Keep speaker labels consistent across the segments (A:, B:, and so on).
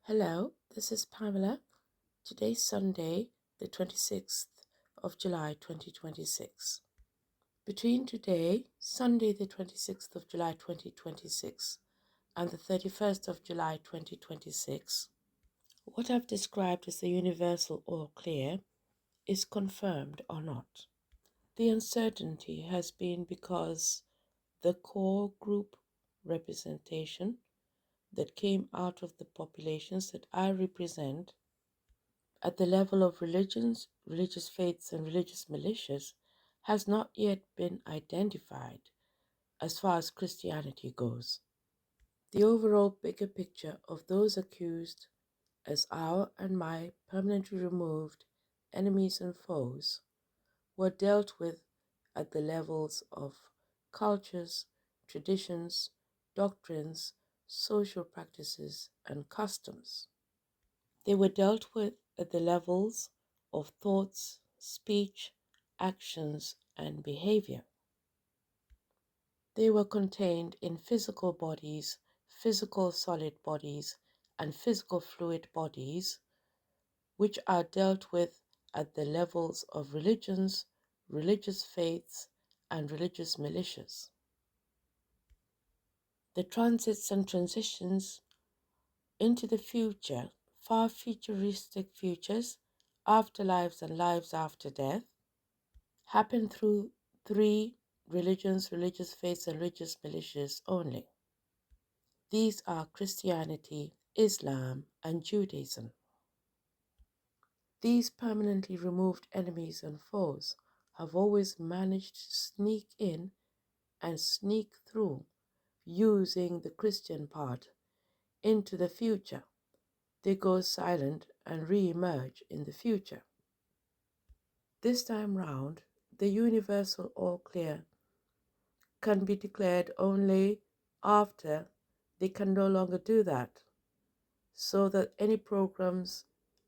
A: Hello, this is Pamela. Today's Sunday, the 26th of July 2026. Between today, Sunday the 26th of July 2026, and the 31st of July 2026, what I've described as the universal all clear is confirmed or not. The uncertainty has been because the core group representation that came out of the populations that I represent at the level of religions, religious faiths, and religious militias has not yet been identified as far as Christianity goes. The overall bigger picture of those accused as our and my permanently removed enemies and foes were dealt with at the levels of cultures, traditions, doctrines, social practices, and customs. They were dealt with at the levels of thoughts, speech, actions, and behavior. They were contained in physical bodies, physical solid bodies, and physical fluid bodies, which are dealt with at the levels of religions, religious faiths, and religious militias. The transits and transitions into the future, far futuristic futures, afterlives and lives after death, happen through three religions, religious faiths, and religious militias only. These are Christianity, Islam, and Judaism. These permanently removed enemies and foes have always managed to sneak in and sneak through using the Christian part into the future. They go silent and re-emerge in the future. This time round, the universal all clear can be declared only after they can no longer do that, so that any programs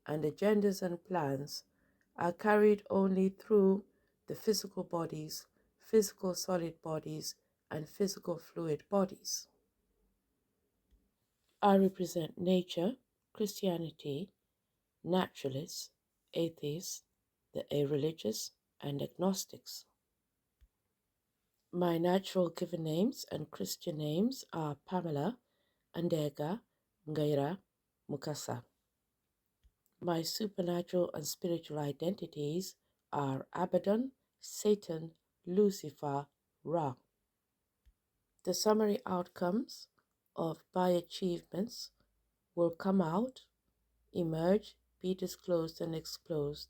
A: and agendas and plans are carried only through the physical bodies, physical solid bodies, and physical fluid bodies. I represent nature, Christianity, naturalists, atheists, the irreligious, and agnostics. My natural given names and Christian names are Pamela, Andega, Ngaira, Mukasa. My supernatural and spiritual identities are Abaddon, Satan, Lucifer, Ra. The summary outcomes of my achievements will come out, emerge, be disclosed and exposed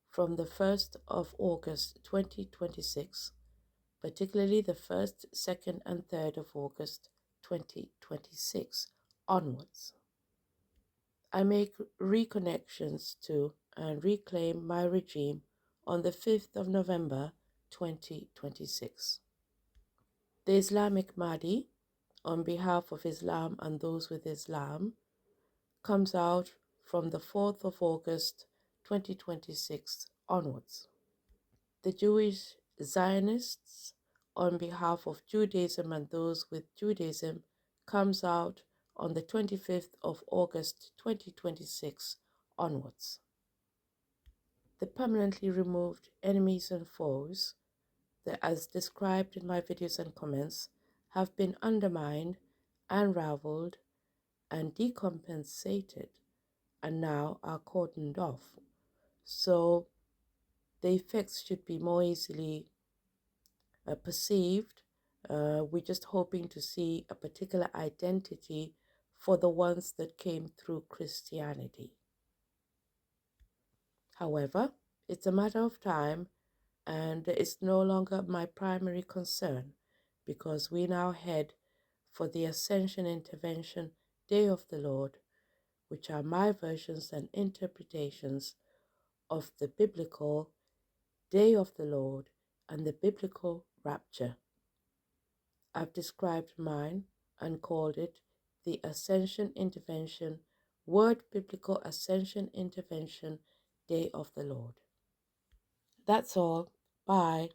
A: from the 1st of August 2026, particularly the 1st, 2nd, and 3rd of August 2026 onwards. I make reconnections to and reclaim my regime on the 5th of November 2026. The Islamic Mahdi, on behalf of Islam and those with Islam, comes out from the 4th of August 2026 onwards. The Jewish Zionists, on behalf of Judaism and those with Judaism, comes out on the 25th of August 2026 onwards. The permanently removed enemies and foes, that, as described in my videos and comments, have been undermined, unraveled, and decompensated, and now are cordoned off. So the effects should be more easily perceived. We're just hoping to see a particular identity for the ones that came through Christianity. However, it's a matter of time, and it's no longer my primary concern because we now head for the Ascension Intervention Day of the Lord, which are my versions and interpretations of the biblical Day of the Lord and the biblical rapture. I've described mine and called it the Ascension Intervention, Word Biblical Ascension Intervention Day of the Lord. That's all. Bye.